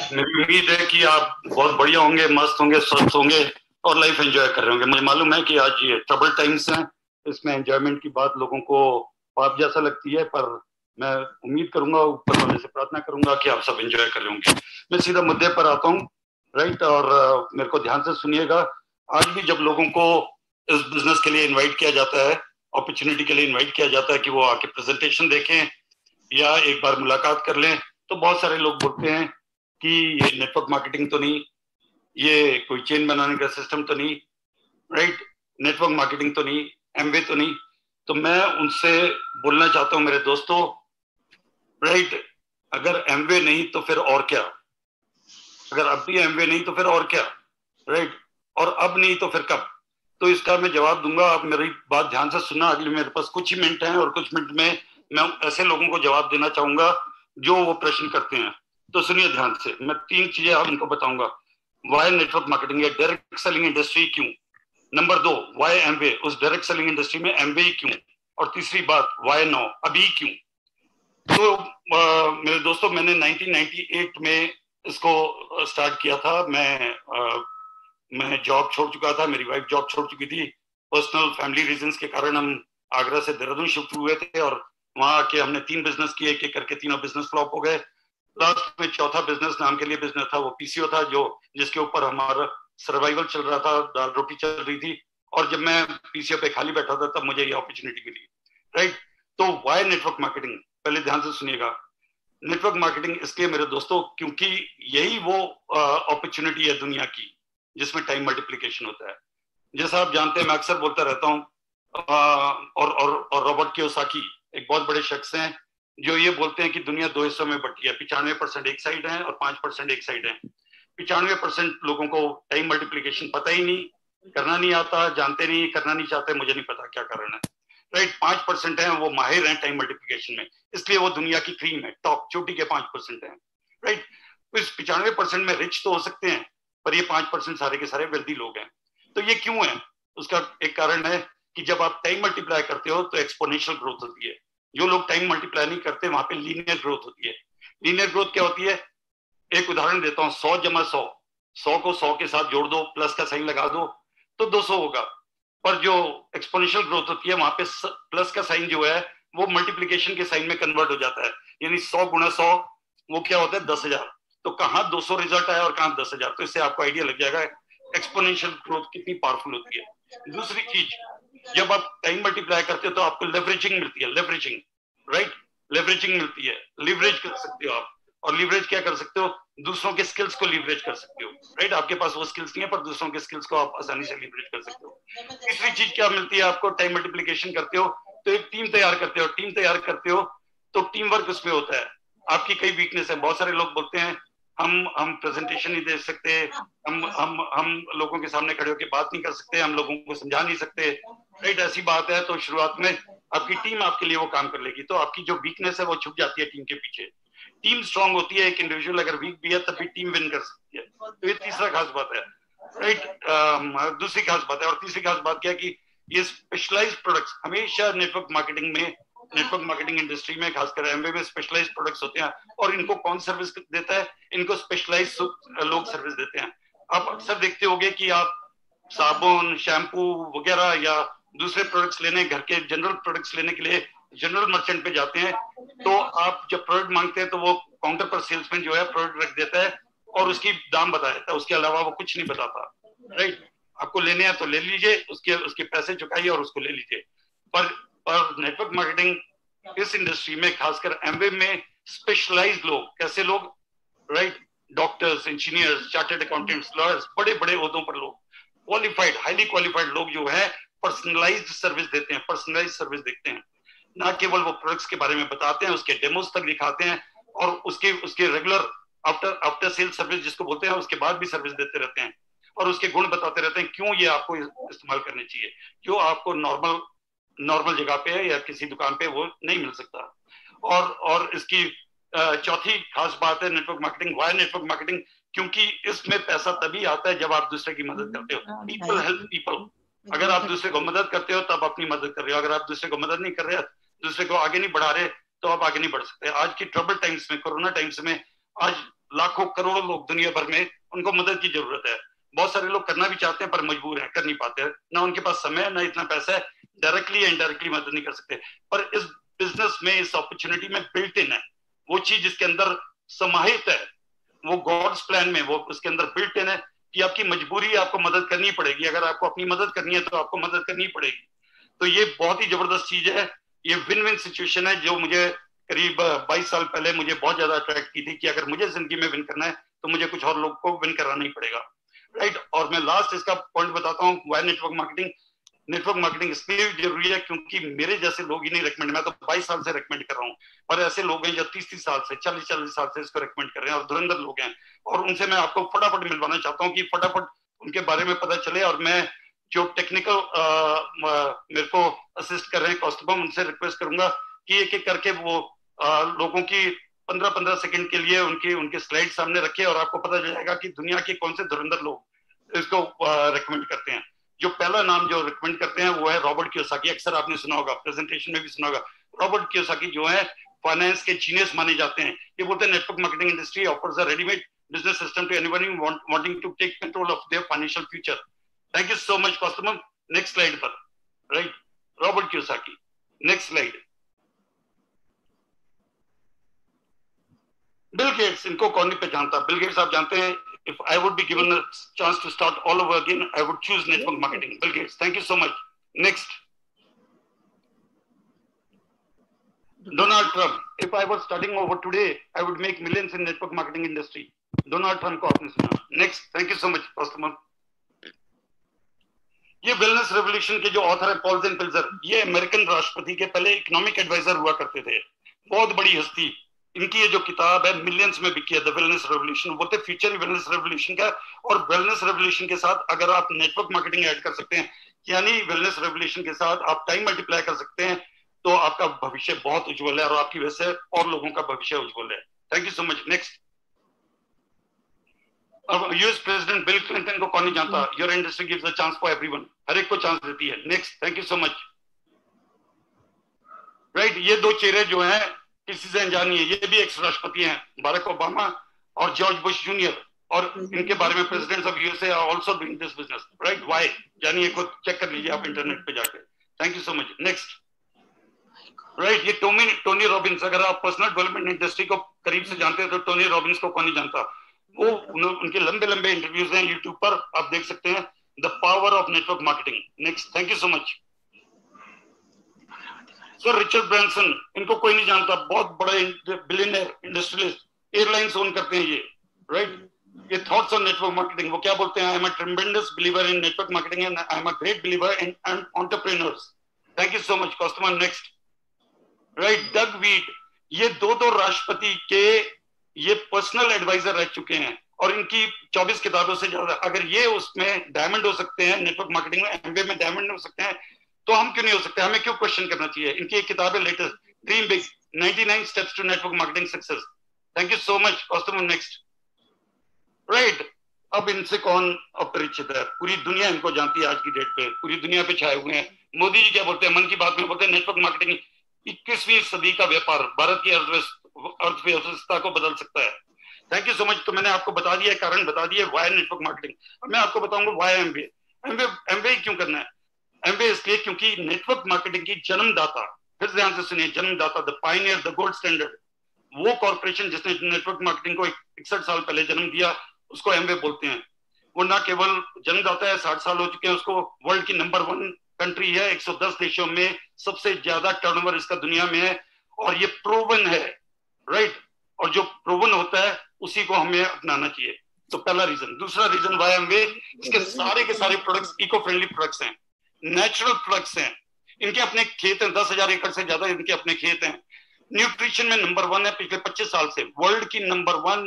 मेरी उम्मीद है कि आप बहुत बढ़िया होंगे, मस्त होंगे, स्वस्थ होंगे और लाइफ एंजॉय कर रहे होंगे। मुझे मालूम है कि आज ये ट्रबल टाइम्स हैं, इसमें एंजॉयमेंट की बात लोगों को पाप जैसा लगती है, पर मैं उम्मीद करूंगा, ऊपर वाले से प्रार्थना करूंगा कि आप सब एंजॉय कर रहे होंगे। मैं सीधा मुद्दे पर आता हूँ, राइट। और मेरे को ध्यान से सुनिएगा। आज भी जब लोगों को इस बिजनेस के लिए इन्वाइट किया जाता है, अपॉर्चुनिटी के लिए इन्वाइट किया जाता है कि वो आके प्रेजेंटेशन देखें या एक बार मुलाकात कर लें, तो बहुत सारे लोग बोलते हैं कि ये नेटवर्क मार्केटिंग तो नहीं, ये कोई चेन बनाने का सिस्टम तो नहीं, राइट, नेटवर्क मार्केटिंग तो नहीं, एमवे तो नहीं। तो मैं उनसे बोलना चाहता हूं मेरे दोस्तों, राइट, अगर एमवे नहीं तो फिर और क्या, अगर अब भी एमवे नहीं तो फिर और क्या, राइट, और अब नहीं तो फिर कब। तो इसका मैं जवाब दूंगा, आप मेरी बात ध्यान से सुनना। अगले मेरे पास कुछ ही मिनट हैं और कुछ मिनट में मैं ऐसे लोगों को जवाब देना चाहूंगा जो वो प्रश्न करते हैं। तो सुनिए ध्यान से, मैं तीन चीजें आप उनको बताऊंगा। वाई नेटवर्क मार्केटिंग या डायरेक्ट सेलिंग इंडस्ट्री क्यों, नंबर दो वाई एमवे, उस डायरेक्ट सेलिंग इंडस्ट्री में एमवे क्यों, और तीसरी बात वाई नाउ, अभी क्यों। तो मेरे दोस्तों, मैंने 1998 में इसको स्टार्ट किया था। मैं जॉब छोड़ चुका था, मेरी वाइफ जॉब छोड़ चुकी थी। पर्सनल फैमिली रीजंस के कारण हम आगरा से देहरादून शिफ्ट हुए थे और वहां आके हमने 3 बिजनेस किए, एक एक करके तीनों बिजनेस फ्लॉप हो गए। लास्ट में चौथा बिजनेस नाम के लिए बिजनेस था, वो पीसीओ था, जो जिसके ऊपर हमारा सर्वाइवल चल रहा था, दाल रोटी चल रही थी। और जब मैं पीसीओ पे खाली बैठा था तब मुझे ये अपॉर्चुनिटी मिली, राइट। तो वाई नेटवर्क मार्केटिंग, पहले ध्यान से सुनिएगा। नेटवर्क मार्केटिंग इसलिए मेरे दोस्तों क्योंकि यही वो अपॉर्चुनिटी है दुनिया की जिसमें टाइम मल्टीप्लिकेशन होता है। जैसा आप जानते हैं, मैं अक्सर बोलता रहता हूँ, और रॉबर्ट कियोसाकी एक बहुत बड़े शख्स हैं जो ये बोलते हैं कि दुनिया दो हिस्सों में बटी है, 95% एक साइड है और 5% एक साइड है। 95% लोगों को टाइम मल्टीप्लिकेशन पता ही नहीं, करना नहीं आता, जानते नहीं, करना नहीं चाहते, मुझे नहीं पता क्या कारण है, राइट। 5% है वो माहिर हैं टाइम मल्टीप्लिकेशन में, इसलिए वो दुनिया की क्रीम है, टॉप चोटी के 5% है, राइट। तो इस 95% में रिच तो हो सकते हैं, पर ये 5% सारे के सारे वेल्दी लोग हैं। तो ये क्यों है, उसका एक कारण है कि जब आप टाइम मल्टीप्लाई करते हो तो एक्सपोनेंशियल ग्रोथ होती है। जो लोग टाइम मल्टीप्लाई नहीं करते वहां पे लीनियर ग्रोथ होती है। लीनियर ग्रोथ क्या होती है, एक उदाहरण देता हूं, 100 जमा 100, 100 को 100 के साथ जोड़ दो, प्लस का साइन लगा दो तो 200 होगा। पर जो एक्सपोनेंशियल ग्रोथ होती है वहां पे प्लस का साइन जो है वो मल्टीप्लीकेशन के साइन में कन्वर्ट हो जाता है, यानी 100 गुणा 100 वो क्या होता है, 10,000। तो कहां 200 रिजल्ट आया और कहां 10,000, तो इससे आपको आइडिया लग जाएगा एक्सपोनेंशियल ग्रोथ कितनी पावरफुल होती है। दूसरी चीज, जब आप टाइम मल्टीप्लाई करते हो तो आपको लेवरेजिंग मिलती है, लेवरेजिंग, राइट, लेवरेजिंग मिलती है, लिवरेज कर सकते हो आप। और लिवरेज क्या कर सकते हो, दूसरों के स्किल्स को लिवरेज कर सकते हो, राइट। आपके पास वो स्किल्स नहीं है पर दूसरों के स्किल्स को आप आसानी से लिवरेज कर सकते हो। तीसरी चीज क्या मिलती है आपको, टाइम मल्टीप्लिकेशन करते हो तो एक टीम तैयार करते हो, टीम तैयार करते हो तो टीम वर्क उसमें होता है। आपकी कई वीकनेस है, बहुत सारे लोग बोलते हैं हम प्रेजेंटेशन नहीं दे सकते, हम लोगों के सामने खड़े होकर बात नहीं कर सकते, हम लोगों को समझा नहीं सकते, राइट। ऐसी बात है तो शुरुआत में आपकी टीम आपके लिए वो काम कर लेगी, तो आपकी जो वीकनेस है वो छुप जाती है टीम के पीछे। टीम स्ट्रांग होती है, एक इंडिविजुअल अगर वीक भी है तब भी टीम विन कर सकती है। तो ये तीसरा खास बात है, राइट। दूसरी खास बात है, और तीसरी खास बात क्या है कि ये स्पेशलाइज्ड प्रोडक्ट्स हमेशा नेटवर्क मार्केटिंग में, नेटवर्क मार्केटिंग इंडस्ट्री में खासकर एमवे में स्पेशलाइज्ड प्रोडक्ट्स होते हैं। और इनको कौन सर्विस देता है, इनको स्पेशलाइज्ड लोग सर्विस देते हैं। आप अक्सर देखते होंगे कि आप साबुन, शैम्पू वगैरह या दूसरे प्रोडक्ट्स लेने, घर के जनरल प्रोडक्ट्स लेने के लिए जनरल मर्चेंट पे जाते हैं, तो आप जब प्रोडक्ट मांगते हैं तो वो काउंटर पर सेल्समैन जो है प्रोडक्ट रख देता है और उसकी दाम बता देता है, उसके अलावा वो कुछ नहीं बताता, राइट। आपको लेने हैं तो ले लीजिए, उसके उसके पैसे चुकाइए और उसको ले लीजिए। पर नेटवर्क मार्केटिंग इस इंडस्ट्री में खासकर एमवे में स्पेशलाइज्ड लोग, कैसे लोग, right, doctors, engineers, chartered accountants, lawyers, बड़े बड़े ओहदों पर लोग, क्वालिफाइड, हाईली क्वालिफाइड लोग जो है पर्सनलाइज्ड सर्विस देते हैं, पर्सनलाइज्ड सर्विस देखते हैं। ना केवल वो प्रोडक्ट्स के बारे में बताते हैं, उसके डेमोज तक दिखाते हैं और उसके उसके regular after after sale service जिसको बोलते हैं उसके बाद भी सर्विस देते रहते हैं और उसके गुण बताते रहते हैं, क्यों ये आपको इस्तेमाल करने चाहिए, क्यों आपको नॉर्मल नॉर्मल जगह पे या किसी दुकान पे वो नहीं मिल सकता। और इसकी चौथी खास बात है network marketing, why network marketing, क्योंकि इसमें पैसा तभी आता है जब आप दूसरे की मदद करते हो। पीपल हेल्प पीपल, अगर आप दूसरे को मदद करते हो तब अपनी मदद कर रहे हो, अगर आप दूसरे को मदद नहीं कर रहे, दूसरे को आगे नहीं बढ़ा रहे, तो आप आगे नहीं बढ़ सकते। आज की ट्रबल टाइम्स में, कोरोना टाइम्स में, आज लाखों करोड़ों लोग दुनिया भर में, उनको मदद की जरूरत है। बहुत सारे लोग करना भी चाहते हैं पर मजबूर हैं, कर नहीं पाते, ना उनके पास समय, ना इतना पैसा है, डायरेक्टली एंड इनडायरेक्टली मदद नहीं कर सकते। पर इस बिजनेस में, इस अपॉर्चुनिटी में बिल्ट इन है वो चीज जिसके अंदर समाहित है, वो गॉड्स प्लान में वो उसके अंदर बिल्ट इन है कि आपकी मजबूरी है, आपको मदद करनी पड़ेगी। अगर आपको अपनी मदद करनी है तो आपको मदद करनी पड़ेगी। तो ये बहुत ही जबरदस्त चीज है, ये विन विन सिचुएशन है जो मुझे करीब 22 साल पहले मुझे बहुत ज्यादा अट्रैक्ट की थी कि अगर मुझे जिंदगी में विन करना है तो मुझे कुछ और लोग को विन कराना ही पड़ेगा, राइट। और मैं लास्ट इसका पॉइंट बताता हूँ, why network marketing. Network marketing इसलिए जरूरी है क्योंकि मेरे जैसे लोग ही नहीं रेकमेंड, मैं तो 22 साल से रेकमेंड कर रहा हूँ, पर ऐसे लोग हैं जो 30-30 साल से, 40-40 साल से इसको रेकमेंड कर रहे हैं और धुरंधर लोग हैं। और उनसे मैं आपको फटाफट मिलवाना चाहता हूँ कि फटाफट उनके बारे में पता चले। और मैं जो टेक्निकल मेरे को असिस्ट कर रहे हैं कस्टमर, उनसे रिक्वेस्ट करूंगा कि एक एक करके वो लोगों की 15-15 सेकंड के लिए उनके स्लाइड सामने रखे और आपको पता चल जाएगा कि दुनिया के कौन से धुरंधर लोग इसको रिकमेंड करते हैं। जो पहला नाम जो रिकमेंड करते हैं वो है रॉबर्ट कियोसाकी। अक्सर आपने सुना होगा, प्रेजेंटेशन में भी सुना होगा। रॉबर्ट कियोसाकी जो है फाइनेंस के जीनियस माने जाते हैं। ये बोलते हैं network marketing industry offers a readymade business system to anyone wanting to take control of their financial future. Thank you so much, customer. Next slide पर, right? Robert Kiyosaki. Next slide. Bill Gates, इनको कौन नहीं पहचानता? Bill Gates आप जानते हैं, if I would be given a chance to start all over again, I would choose network marketing. Bill Gates, thank you so much. Next. Donald Trump. If I was starting over today, I would make millions in network marketing industry. Donald Trump को आपने सुना। Next, thank you so much customer. ये wellness revolution के जो author है Paul जेन-पिल्जर, ये American राष्ट्रपति के पहले इकोनॉमिक एडवाइजर हुआ करते थे, बहुत बड़ी हस्ती। इनकी ये जो किताब है मिलियंस में बिकी है, द वेलनेस रेवोल्यूशन, बोलते फ्यूचर वेलनेस रेवोल्यूशन का। और वेलनेस रेवोल्यूशन के साथ अगर आप नेटवर्क मार्केटिंग ऐड कर सकते हैं, यानी वेलनेस रेवोल्यूशन के साथ आप टाइम मल्टीप्लाई कर सकते हैं, तो आपका भविष्य बहुत उज्जवल है और आपकी वजह से और लोगों का भविष्य उज्जवल है। Thank you so much. Next. अब यूएस प्रेसिडेंट बिल क्लिंटन को कौन नहीं जानता? Your industry gives a chance for everyone, हर एक को चांस देती है। Next, thank you so much. Right, ये दो चेहरे जो हैं किसी से अनजान नहीं है, ये भी एक्स राष्ट्रपति हैं, बाराक ओबामा और जॉर्ज बुश जूनियर, और इनके बारे में presidents of USA are also doing this business, right. Why? यानी ये खुद चेक कर लीजिए आप इंटरनेट पे जाके। Thank you so much. Next. Right, ये टोनी रॉबिन्स, अगर आप पर्सनल डेवलपमेंट इंडस्ट्री को करीब से जानते हैं तो टोनी रॉबिन्स को कौन नहीं जानता? वो उनके लंबे लंबे इंटरव्यूज हैं यूट्यूब पर, आप देख सकते हैं, the power of network marketing. Next, thank you so much. Sir Richard Branson, इनको कोई नहीं जानता, बहुत बड़े बिलियनर इंडस्ट्रियलिस्ट, एयरलाइंस ओन करते हैं ये, राइट। ये थॉट्स ऑन नेटवर्क मार्केटिंग, वो क्या बोलते हैं? I am a tremendous believer in network marketing and I am a great believer in entrepreneurs. Thank you so much customer. Next. Right, Doug Wead, ये दो राष्ट्रपति के ये पर्सनल एडवाइजर रह चुके हैं और इनकी 24 किताबों से ज्यादा। अगर ये उसमें डायमंड हो सकते हैं, नेटवर्क मार्केटिंग में एमबीए में डायमंड हो सकते हैं, तो हम क्यों नहीं हो सकते? हमें क्यों क्वेश्चन करना चाहिए? इनकी एक किताब है latest, dream big, 99 steps to network marketing success. Thank you so much customer. Next. Right, अब इनसे कौन अपरिचित है? पूरी दुनिया इनको जानती है आज की डेट पे, पूरी दुनिया पे छाए हुए हैं। मोदी जी क्या बोलते हैं मन की बात में? बोलते हैं नेटवर्क मार्केटिंग 21वीं सदी का व्यापार, भारत की अर्थव्यवस्था को बदल सकता है। Thank you so much. तो मैंने आपको बता दिया, कारण बता दिया, वाई नेटवर्क मार्केटिंग। अब मैं आपको बताऊंगा वाई एमबीए। एमबीए क्यों करना है? एमबीए इसलिए क्योंकि नेटवर्क मार्केटिंग की जन्मदाता, फिर ध्यान से सुनिए, जन्मदाता, the Pioneer, the gold standard, वो कॉर्पोरेशन जिसने नेटवर्क मार्केटिंग को 61 साल पहले जन्म दिया, उसको एमबीए बोलते हैं। वो ना केवल जन्मदाता है, 60 साल हो चुके हैं उसको, वर्ल्ड की नंबर 1 कंट्री है, 110 देशों में सबसे ज्यादा टर्नओवर इसका दुनिया में है, और ये प्रूवन है, राइट। और जो प्रूवन होता है उसी को हमें अपनाना चाहिए। तो पहला रीजन। दूसरा रीजन वाई एमबीए, इसके सारे प्रोडक्ट्स इको फ्रेंडली प्रोडक्ट्स हैं, नेचुरल प्रोडक्ट्स हैं, इनके अपने खेत हैं, 10,000 एकड़ से ज्यादा इनके अपने खेत हैं। न्यूट्रिशन में नंबर 1 है पिछले 25 साल से, वर्ल्ड की नंबर 1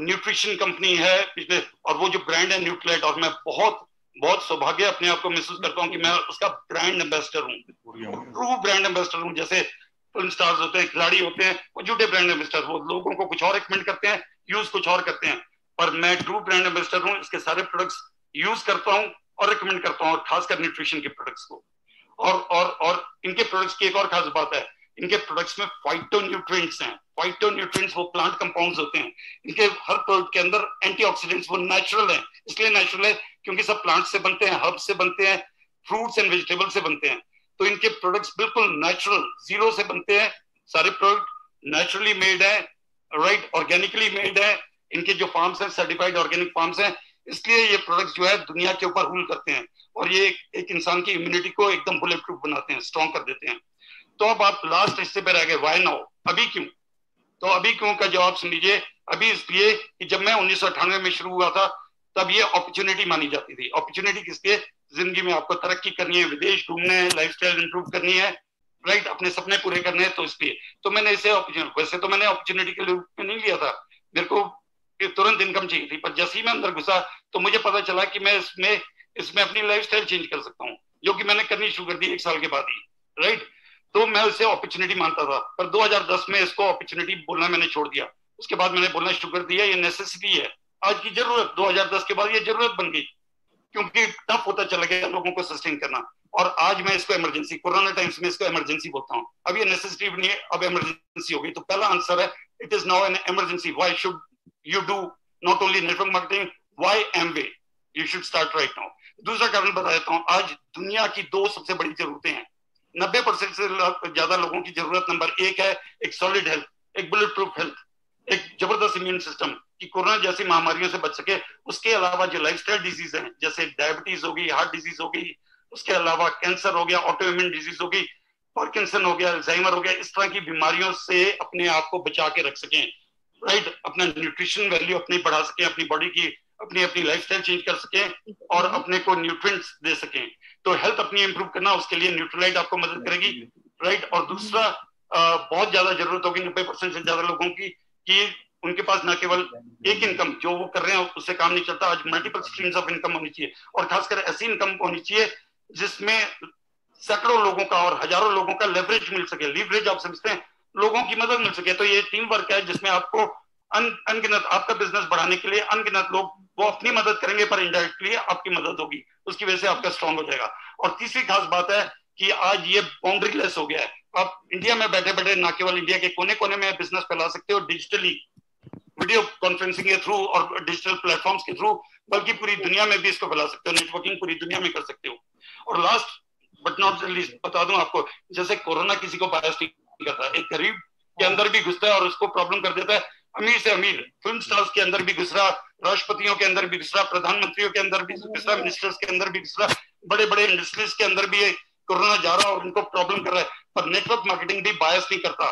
न्यूट्रिशन कंपनी है पिछले, और वो जो ब्रांड है न्यूट्रिलाइट, और मैं बहुत सौभाग्य अपने आप को महसूस करता हूँ कि मैं उसका ब्रांड एम्बेसडर हूँ, ट्रू ब्रांड एम्बेसडर हूँ। जैसे फिल्म स्टार्स होते हैं, खिलाड़ी होते हैं, वो झूठे ब्रांड एम्बेसडर, वो लोगों को कुछ और रिकमेंड करते हैं, यूज कुछ और करते हैं, पर मैं ट्रू ब्रांड एम्बेसडर हूँ। इसके सारे प्रोडक्ट्स यूज करता हूँ और रिकमेंड करता हूँ, खासकर न्यूट्रिशन के प्रोडक्ट्स को। और इनके प्रोडक्ट्स की एक और खास बात है, इनके प्रोडक्ट्स में फाइटो न्यूट्रिएंट्स हैं, फाइटोन्यूट्रिएंट्स वो प्लांट कंपाउंड्स होते हैं, इनके हर प्रोडक्ट के अंदर एंटीऑक्सीडेंट्स वो नेचुरल है। इसलिए नेचुरल है क्योंकि सब प्लांट से बनते हैं, हर्ब से बनते हैं, फ्रूट्स एंड वेजिटेबल से बनते हैं। तो इनके प्रोडक्ट्स बिल्कुल नेचुरल, जीरो से बनते हैं, सारे प्रोडक्ट नेचुरली मेड है, राइट, ऑर्गेनिकली मेड है। इनके जो फार्म्स हैं सर्टिफाइड ऑर्गेनिक फार्म्स हैं, इसलिए ये प्रोडक्ट्स जो है दुनिया के ऊपर रूल करते हैं और ये एक इंसान की इम्यूनिटी को एकदम बुलेट प्रूफ बनाते हैं, स्ट्रॉन्ग कर देते हैं। तो अब आप लास्ट हिस्से पे रह गए, व्हाई नाउ, अभी क्यों? तो अभी क्यों का जवाब सुन लीजिए। अभी इसलिए कि जब मैं 1998 में शुरू हुआ था तब ये अपॉर्चुनिटी मानी जाती थी। अपॉर्चुनिटी किसके? जिंदगी में आपको तरक्की करनी है, विदेश घूमने हैं, लाइफस्टाइल इंप्रूव करनी है, राइट, अपने सपने पूरे करने हैं, तो इसलिए तो मैंने इसे अपॉर्चुनिटी, वैसे तो मैंने अपॉर्चुनिटी के रूप में नहीं लिया था, मेरे को तुरंत इनकम चाहिए थी, पर जैसे ही मैं अंदर घुसा तो मुझे पता चला कि मैं इसमें अपनी लाइफस्टाइल चेंज कर सकता हूँ, जो कि मैंने करनी शुरू कर दी 1 साल के बाद ही, राइट। तो मैं उसे अपॉर्चुनिटी मानता था, पर 2010 में इसको अपॉर्चुनिटी बोलना मैंने छोड़ दिया। उसके बाद मैंने बोलना शुरू कर दिया ये नेसेसिटी है, आज की जरूरत। 2010 के बाद ये जरूरत बन गई क्योंकि टफ होता चला गया लोगों को सस्टेन करना, और आज मैं इसको इमरजेंसी, कोरोना टाइम्स में इसको इमरजेंसी बोलता हूँ। अब ये नेसेसिटी भी नहीं है, अब इमरजेंसी हो गई। तो पहला आंसर है it is now an emergency. Why should you do not only network marketing, why Amway, you should start right now. दूसरा कारण बता देता हूँ, आज दुनिया की 2 सबसे बड़ी जरूरतें हैं। 90% से ज्यादा लोगों की जरूरत नंबर 1 है एक सॉलिड हेल्थ, एक बुलेट प्रूफ हेल्थ, एक जबरदस्त इम्यून सिस्टम कि कोरोना जैसी महामारियों से बच सके। उसके अलावा जो लाइफस्टाइल डिजीज हैं जैसे डायबिटीज होगी, हार्ट डिजीज होगी, उसके अलावा कैंसर हो गया, ऑटो इम्यून डिजीज होगी, पार्किंसन हो गया, अल्जाइमर हो गया, इस तरह की बीमारियों से अपने आप को बचा के रख सकें, राइट, अपना न्यूट्रिशन वैल्यू अपनी बढ़ा सकें, अपनी बॉडी की अपनी लाइफस्टाइल चेंज कर सकें और अपने को न्यूट्रिएंट्स दे सकें। तो हेल्थ अपनी इंप्रूव करना, उसके लिए न्यूट्रलाइट आपको मदद करेगी, राइट। और दूसरा बहुत ज्यादा जरूरत होगी 90% से ज्यादा लोगों की कि उनके पास न केवल एक इनकम जो वो कर रहे हैं उससे काम नहीं चलता, आज मल्टीपल स्ट्रीम्स ऑफ इनकम होनी चाहिए, और खासकर ऐसी इनकम होनी चाहिए जिसमें सैकड़ों लोगों का और हजारों लोगों का लेवरेज मिल सके। लीवरेज आप समझते हैं, लोगों की मदद मिल सके। तो ये टीम वर्क है जिसमें आपको अनगिनत, आपका बिजनेस बढ़ाने के लिए अनगिनत लोग वो अपनी मदद करेंगे, पर इनडायरेक्टली आपकी मदद होगी, उसकी वजह से आपका स्ट्रांग हो जाएगा। और तीसरी खास बात है कि आज ये बाउंड्री लेस हो गया है। आप इंडिया में बैठे बैठे न केवल इंडिया के कोने कोने में बिजनेस फैला सकते हो डिजिटली, वीडियो कॉन्फ्रेंसिंग के थ्रू और डिजिटल प्लेटफॉर्म्स के थ्रू, बल्कि पूरी दुनिया में भी इसको फैला सकते हो, नेटवर्किंग पूरी दुनिया में कर सकते हो। और लास्ट बट नॉट लीस्ट बता दूं आपको, जैसे कोरोना किसी को बायस नहीं करता, एक गरीब के अंदर भी घुसता है और उसको प्रॉब्लम कर देता है, अमीर से अमीर, फिल्म स्टार्स के अंदर भी घुस रहा, राष्ट्रपतियों के अंदर भी घुस रहा, प्रधानमंत्रियों के अंदर भी घुस रहा, मिनिस्टर्स के अंदर भी घुस रहा, बड़े बड़े इंडस्ट्रीज के अंदर भी कोरोना जा रहा और उनको प्रॉब्लम कर रहा है। पर नेटवर्क मार्केटिंग भी बायस नहीं करता,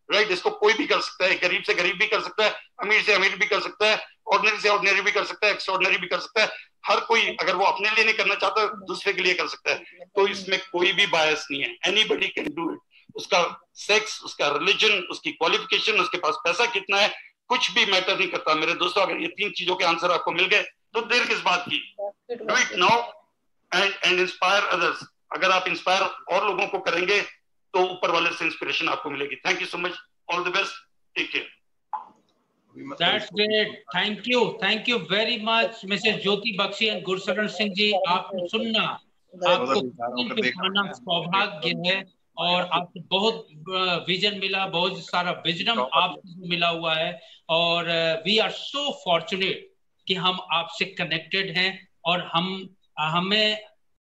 राइट। इसको कोई भी कर सकता है, गरीब से गरीब भी कर सकता है, अमीर से अमीर भी कर सकता है, ऑर्डिनरी से ऑर्डिनरी भी कर सकता है, एक्स्ट्राऑर्डिनरी भी कर सकता है। हर कोई अगर वो अपने लिए नहीं करना चाहता दूसरे के लिए कर सकता है। तो इसमें कोई भी बायस नहीं है, एनीबडी कैन डू इट। उसका सेक्स, उसका रिलीजन, उसकी क्वालिफिकेशन, उसके पास पैसा कितना है, कुछ भी मैटर नहीं करता। मेरे दोस्तों, अगर ये 3 चीजों के आंसर आपको मिल गए तो देर किस बात की, do it now and inspire others. अगर आप इंस्पायर और लोगों को करेंगे तो ऊपर वाले से इंस्पिरेशन आपको मिलेगी। Thank you so much, all the best, take care. That's great. Thank you very much, Mrs. Jyoti Bakshi and Gursaran Singh जी। आपको सुनना, आपको पाना सौभाग्य है और आपको बहुत विजन मिला, बहुत सारा विजडम आपसे मिला हुआ है, और वी आर सो फॉर्चुनेट कि हम आपसे कनेक्टेड हैं और हमें